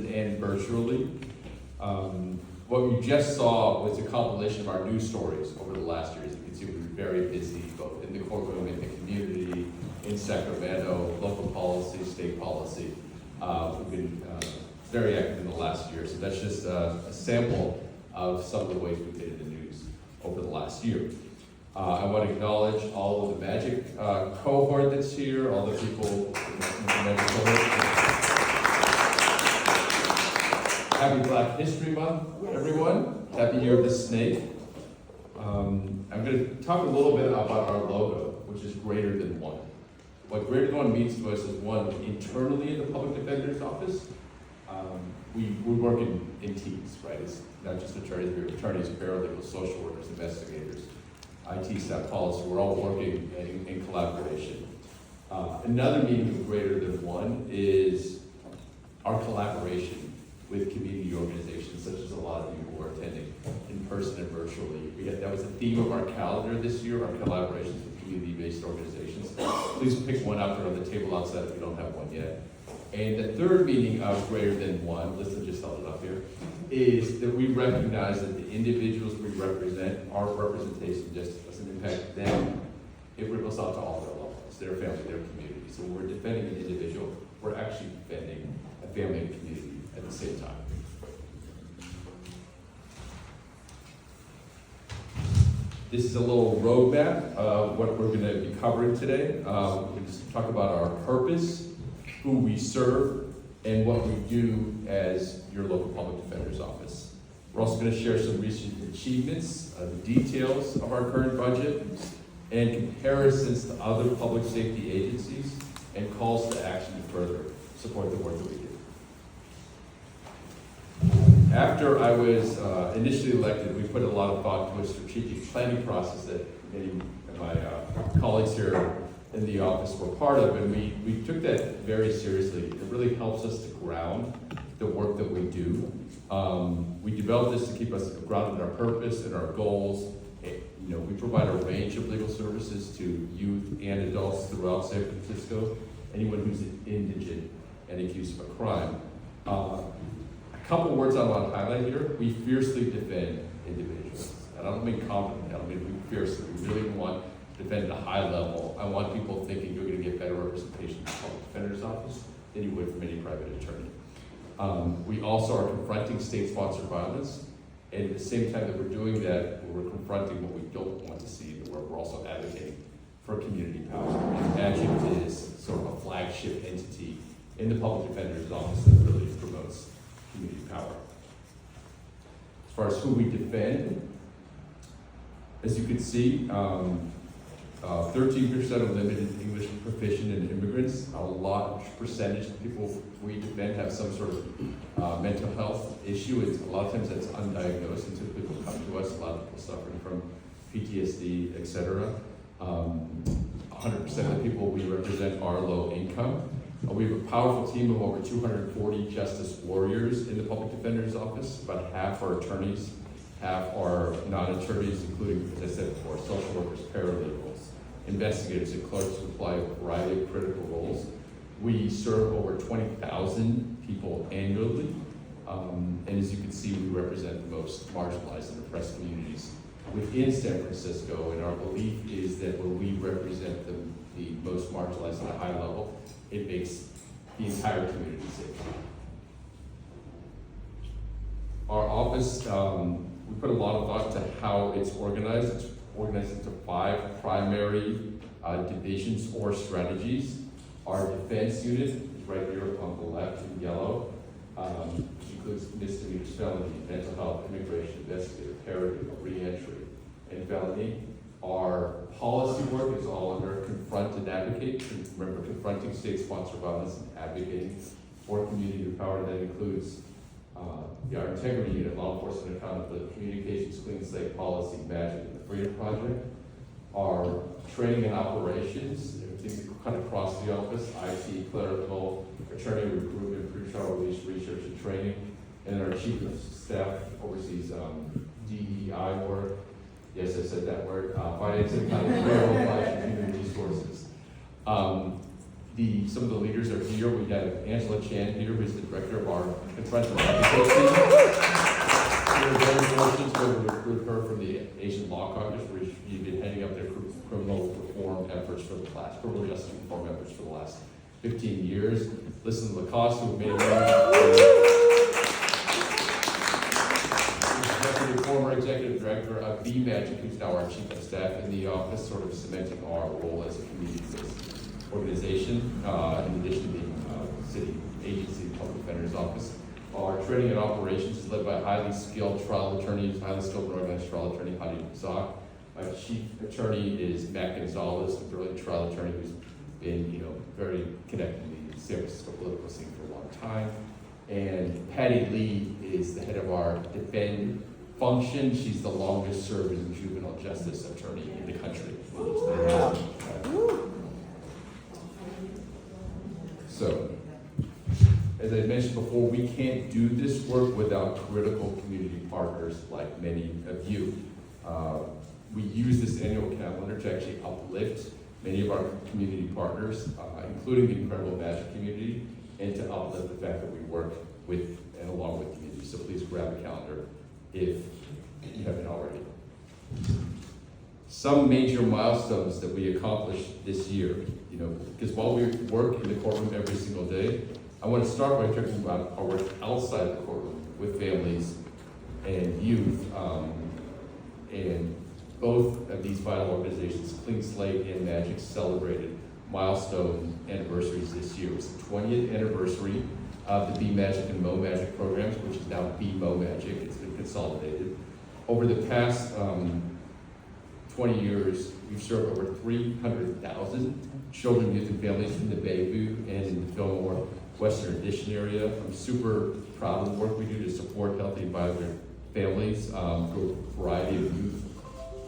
person and virtually. What you just saw was a compilation of our news stories over the last year. As you can see, we were very busy, both in the courtroom, in the community, in Sacramento, local policy, state policy. We've been very active in the last year, so that's just a sample of some of the ways we've been in the news over the last year. I want to acknowledge all of the Magic cohort that's here, all the people in the Magic cohort. Happy Black History Month, everyone. Happy Year of the Snake. I'm going to talk a little bit about our logo, which is greater than one. What greater than one means to us is, one, internally in the Public Defender's Office, we work in teams, right? It's not just attorneys, we have attorneys, paralegals, social workers, investigators, IT staff, policy. We're all working in collaboration. Another meaning of greater than one is our collaboration with community organizations, such as a lot of you who are attending in person and virtually. That was the theme of our calendar this year, our collaborations with community-based organizations. Please pick one up. They're on the table outside if you don't have one yet. And the third meaning of greater than one, Listen just held it up here, is that we recognize that the individuals we represent, our representation just doesn't impact them, it ripples out to all their loved ones, their family, their community. So when we're defending an individual, we're actually defending a family and community at the same time. This is a little roadmap of what we're going to be covering today. We're going to talk about our purpose, who we serve, and what we do as your local public defender's office. We're also going to share some recent achievements, the details of our current budget, and comparisons to other public safety agencies, and calls to action to further support the work that we do. After I was initially elected, we put a lot of thought to a strategic planning process that many of my colleagues here in the office were part of, and we took that very seriously. It really helps us to ground the work that we do. We developed this to keep us grounded in our purpose and our goals. We provide a range of legal services to youth and adults throughout San Francisco, anyone who's indigent and accused of a crime. A couple words I want to highlight here. We fiercely defend individuals. And I don't mean confidently, I don't mean we fiercely. We really want to defend at a high level. I want people thinking you're going to get better representation in the public defender's office than you would from any private attorney. We also are confronting state-sponsored violence. And at the same time that we're doing that, we're confronting what we don't want to see, but we're also advocating for community power. And Adjunct is sort of a flagship entity in the public defender's office that really promotes community power. As far as who we defend, as you can see, 13% of limited English proficient and immigrants. A large percentage of people we defend have some sort of mental health issue. A lot of times that's undiagnosed until people come to us. A lot of people suffering from PTSD, etc. 100% of the people we represent are low income. We have a powerful team of over 240 justice warriors in the Public Defender's Office. About half are attorneys, half are non-attorneys, including, as I said before, social workers, paralegals, investigators, and clerks who apply a variety of critical roles. We serve over 20,000 people annually, and as you can see, we represent the most marginalized and oppressed communities within San Francisco, and our belief is that when we represent the most marginalized at a high level, it makes the entire community safe. Our office, we put a lot of thought to how it's organized. It's organized into 5 primary divisions or strategies. Our defense unit is right here on the left in yellow, which includes misdemeanors, felony, mental health, immigration, investigative, paralegal, re-entry, and felony. Our policy work is all under confront and advocate. Remember, confronting state-sponsored violence and advocating for community power. That includes our integrity unit, law enforcement accountability, communications, clean slate policy, Magic, and the Freedom Project. Our training and operations, things that kind of cross the office, IT, clerical, attorney recruitment, pretrial release, research and training. And our chief of staff oversees DEI work. Yes, I said that word. Finance and accounting, payroll, human resources. Some of the leaders are here. We have Angela Chan here, who's the director of our confrontal advocacy. We're very fortunate to recruit her from the Asian Law Caucus, where she's been heading up their criminal reform efforts for the last, criminal justice reform efforts for the last 15 years. Listen to Lacoste, who made former executive director of B-Magic, who's now our chief of staff in the office, sort of cementing our role as a community-based organization, in addition to being city agency, public defender's office. Our training and operations is led by highly skilled trial attorneys, highly skilled and organized trial attorney, Hadi Zak. My chief attorney is Matt Gonzalez, a brilliant trial attorney who's been, very connected in the San Francisco political scene for a long time. And Patty Lee is the head of our defend function. She's the longest serving juvenile justice attorney in the country. So, as I mentioned before, we can't do this work without critical community partners like many of you. We use this annual calendar to actually uplift many of our community partners, including the incredible Magic community, and to uplift the fact that we work with and along with community. So please grab a calendar if you haven't already. Some major milestones that we accomplished this year, because while we work in the courtroom every single day, I want to start by talking about our work outside the courtroom with families and youth. And both of these vital organizations, Clean Slate and Magic, celebrated milestone anniversaries this year. It was the 20th anniversary of the Be Magic and Mo Magic programs, which is now Be Mo Magic. It's been consolidated. Over the past 20 years, we've served over 300,000 children, youth, and families in the Bayview and in the Fillmore Western Addition area. I'm super proud of the work we do to support healthy and vibrant families through a variety of youth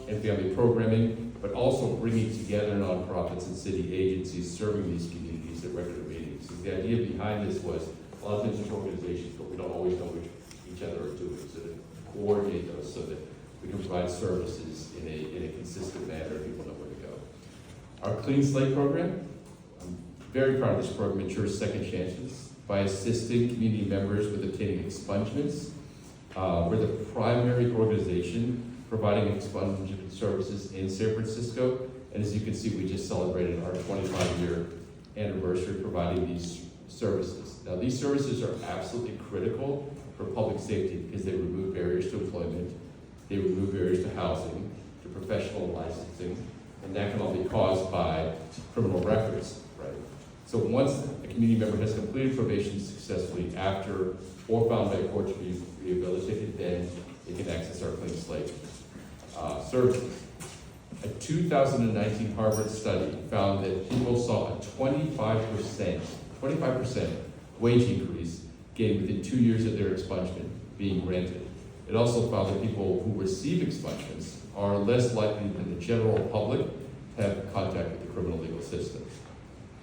and family programming, but also bringing together nonprofits and city agencies serving these communities at regular meetings. So the idea behind this was a lot of times there's organizations, but we don't always know what each other are doing, so to coordinate those so that we can provide services in a consistent manner, people know where to go. Our Clean Slate program, I'm very proud of this program, ensures second chances by assisting community members with obtaining expungements. We're the primary organization providing expungement services in San Francisco, and as you can see, we just celebrated our 25-year anniversary providing these services. Now, these services are absolutely critical for public safety because they remove barriers to employment, they remove barriers to housing, to professional licensing, and that can all be caused by criminal records, right? So once a community member has completed probation successfully after or found by court to be rehabilitated, then they can access our Clean Slate services. A 2019 Harvard study found that people saw a 25% wage increase gained within 2 years of their expungement being granted. It also found that people who receive expungements are less likely than the general public to have contact with the criminal legal system.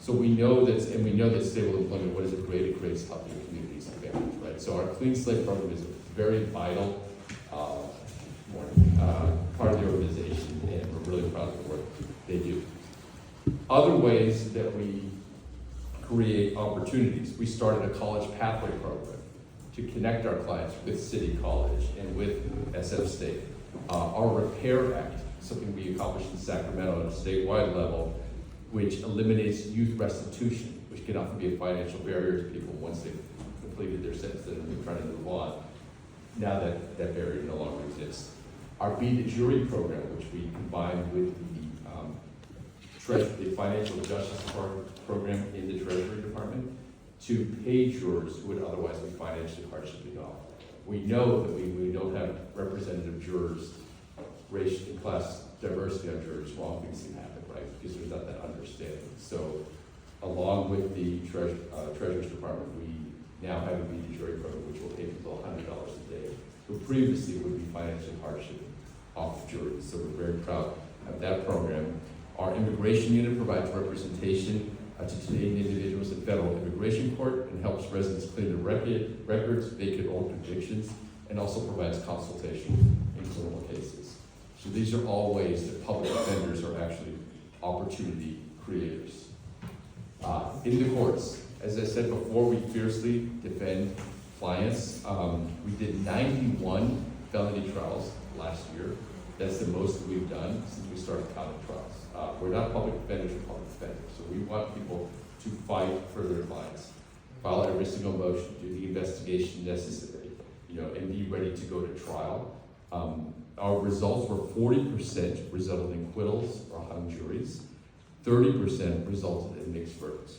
So we know that, and we know that stable employment, what does it create? It creates healthier communities and families, right? So our Clean Slate program is a very vital part of the organization, and we're really proud of the work they do. Other ways that we create opportunities. We started a college pathway program to connect our clients with City College and with SF State. Our Repair Act, something we accomplished in Sacramento at a statewide level, which eliminates youth restitution, which can often be a financial barrier to people once they've completed their sentence and they're trying to move on. Now that barrier no longer exists. Our Be the Jury program, which we combined with the Financial Justice program in the Treasury Department to pay jurors who would otherwise be financially hardshiping off. We know that we don't have representative jurors, race and class diversity on jurors, wrong things can happen, right? Because there's not that understanding. So along with the Treasury Department, we now have a Be the Jury program, which will pay people $100 a day, who previously would be financially hardship off juries. So we're very proud of that program. Our immigration unit provides representation to Canadian individuals in federal immigration court and helps residents clear their records, vacate old convictions, and also provides consultation in criminal cases. So these are all ways that public defenders are actually opportunity creators. In the courts, as I said before, we fiercely defend clients. We did 91 felony trials last year. That's the most that we've done since we started counting trials. We're not public defenders, we're public defenders. So we want people to fight for their clients, file every single motion, do the investigation necessary, and be ready to go to trial. Our results were 40% resulted in acquittals or hung juries, 30% resulted in mixed verdicts.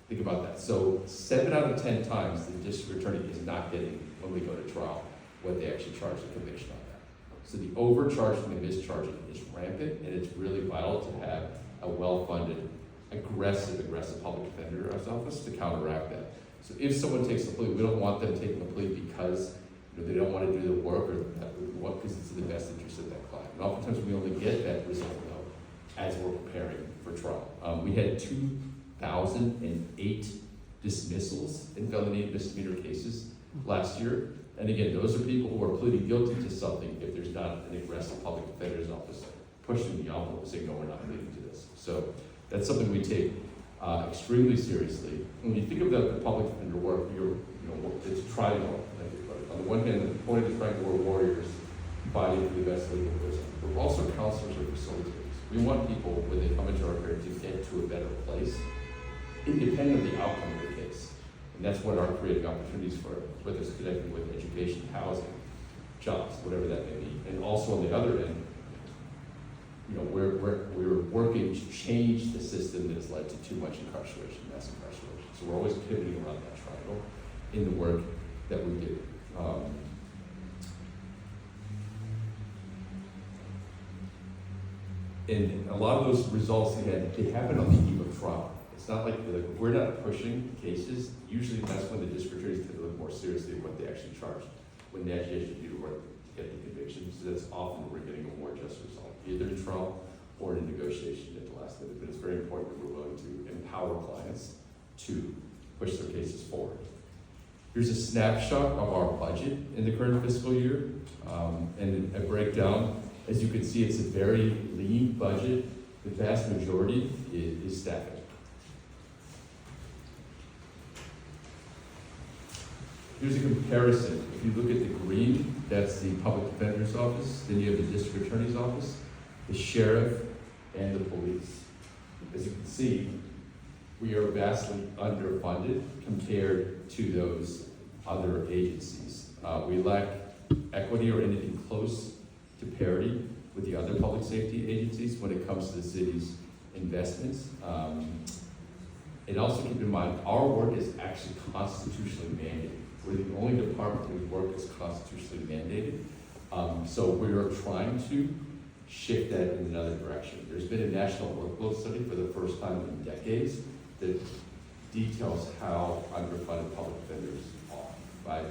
Think about that. So 7 out of 10 times the district attorney is not getting, when we go to trial, what they actually charge the conviction on that. So the overcharging and mischarging is rampant, and it's really vital to have a well-funded, aggressive public defender's office to counteract that. So if someone takes a plea, we don't want them taking a plea because they don't want to do the work or because it's in the best interest of that client. And oftentimes we only get that result though as we're preparing for trial. We had 2,008 dismissals in felony and misdemeanor cases last year. And again, those are people who are pleading guilty to something if there's not an aggressive public defender's office pushing the envelope saying, no, we're not pleading to this. So that's something we take extremely seriously. When you think about the public defender work, it's a triangle. On the one hand, the point of the triangle, we're warriors fighting for the best legal wisdom. But we're also counselors or facilitators. We want people, when they come into our care, to get to a better place, independent of the outcome of the case. And that's what our creating opportunities for, whether it's connected with education, housing, jobs, whatever that may be. And also on the other end, we're working to change the system that has led to too much incarceration, mass incarceration. So we're always pivoting around that triangle in the work that we do. And a lot of those results, they happen on the eve of trial. It's not like we're not pushing cases. Usually that's when the district attorneys take a little more seriously what they actually charge, when they actually do the work to get the conviction. So that's often we're getting a more just result, either in trial or in negotiation at the last minute. But it's very important that we're willing to empower clients to push their cases forward. Here's a snapshot of our budget in the current fiscal year, and a breakdown. As you can see, it's a very lean budget. The vast majority is staffing. Here's a comparison. If you look at the green, that's the public defender's office. Then you have the district attorney's office, the sheriff, and the police. As you can see, we are vastly underfunded compared to those other agencies. We lack equity or anything close to parity with the other public safety agencies when it comes to the city's investments. And also keep in mind, our work is actually constitutionally mandated. We're the only department whose work is constitutionally mandated. So we're trying to shift that in another direction. There's been a national workload study for the first time in decades that details how underfunded public defenders are.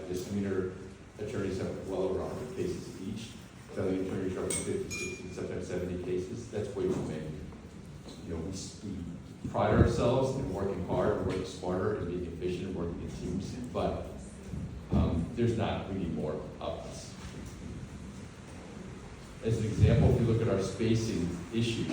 Misdemeanor attorneys have well over 100 cases each. Felony attorneys are 50, 60, sometimes 70 cases. That's way too many. We pride ourselves in working hard, and working smarter, and being efficient, and working in teams. But we need more of us. As an example, if you look at our spacing issue,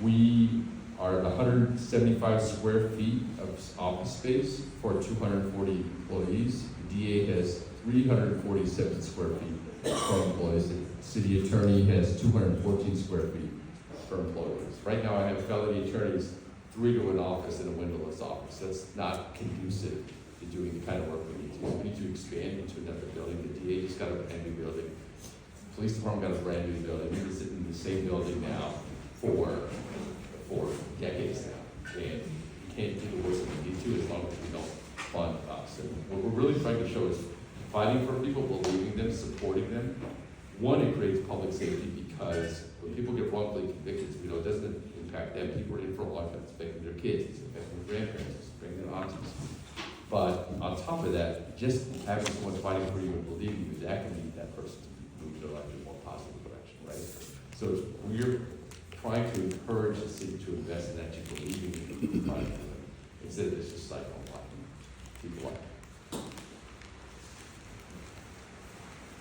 we are at 175 square feet of office space for 240 employees. The DA has 347 square feet for employees. The city attorney has 214 square feet for employees. Right now I have felony attorneys 3 to an office and a windowless office. That's not conducive to doing the kind of work we need to do. We need to expand into another building. The DA just got a brand new building. Police department got a brand new building. We've been sitting in the same building now for decades now. And we can't do the work that we need to as long as we don't fund us. And what we're really trying to show is fighting for people, believing them, supporting them. One, it creates public safety because when people get wrongfully convicted, it doesn't impact them. People are in for a long time. It's affecting their kids, it's affecting their grandparents, it's affecting their aunties. But on top of that, just having someone fighting for you and believing you, that can lead that person to move their life in a more positive direction, right? So we're trying to encourage the city to invest in actually believing in people fighting for them, instead of this just cycle of people like.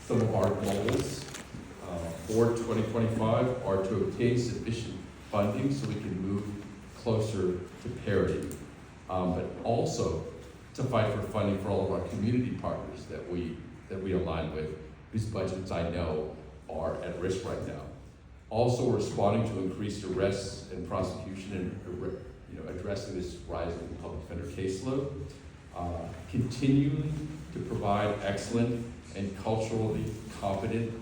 Some of our goals for 2025 are to obtain sufficient funding so we can move closer to parity, but also to fight for funding for all of our community partners that we align with, whose budgets I know are at risk right now. Also responding to increased arrests and prosecution and addressing this rising public defender caseload. Continuing to provide excellent and culturally competent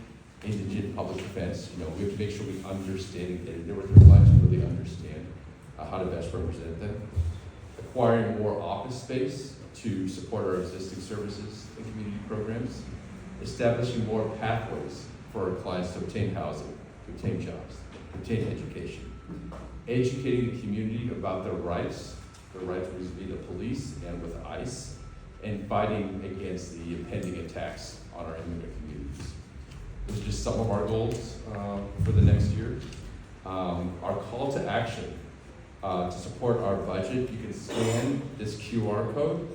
indigent public defense. We have to make sure we understand and know what their clients really understand how to best represent them. Acquiring more office space to support our existing services and community programs. Establishing more pathways for our clients to obtain housing, to obtain jobs, to obtain education. Educating the community about their rights vis-a-vis the police and with ICE, and fighting against the impending attacks on our immigrant communities. Those are just some of our goals for the next year. Our call to action to support our budget, you can scan this QR code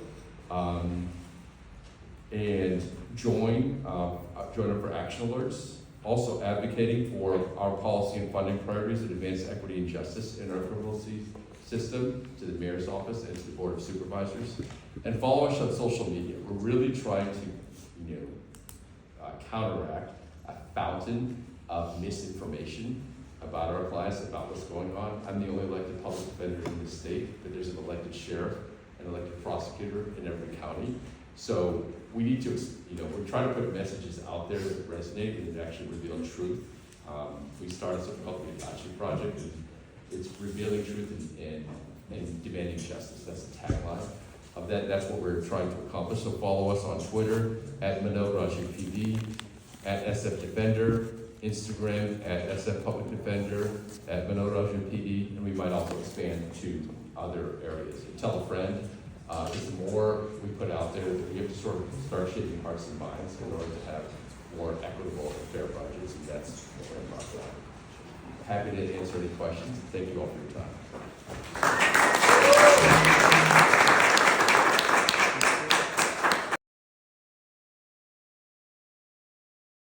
and join up for action alerts. Also advocating for our policy and funding priorities that advance equity and justice in our criminal system, to the mayor's office and to the board of supervisors. And follow us on social media. We're really trying to counteract a fountain of misinformation about our clients, about what's going on. I'm the only elected public defender in this state, but there's an elected sheriff, an elected prosecutor in every county. So we need to, we're trying to put messages out there that resonate and that actually reveal truth. We started something called the Apache Project, and it's revealing truth and demanding justice. That's the tagline of that. That's what we're trying to accomplish. So follow us on Twitter at Mano, Raju PD, at SF Defender, Instagram at SF Public Defender, at Mano, Raju PD, and we might also expand to other areas. And tell a friend. The more we put out there, we have to sort of start shaping hearts and minds in order to have more equitable and fair budgets, and that's what we're about. Happy to answer any questions. Thank you all for your time.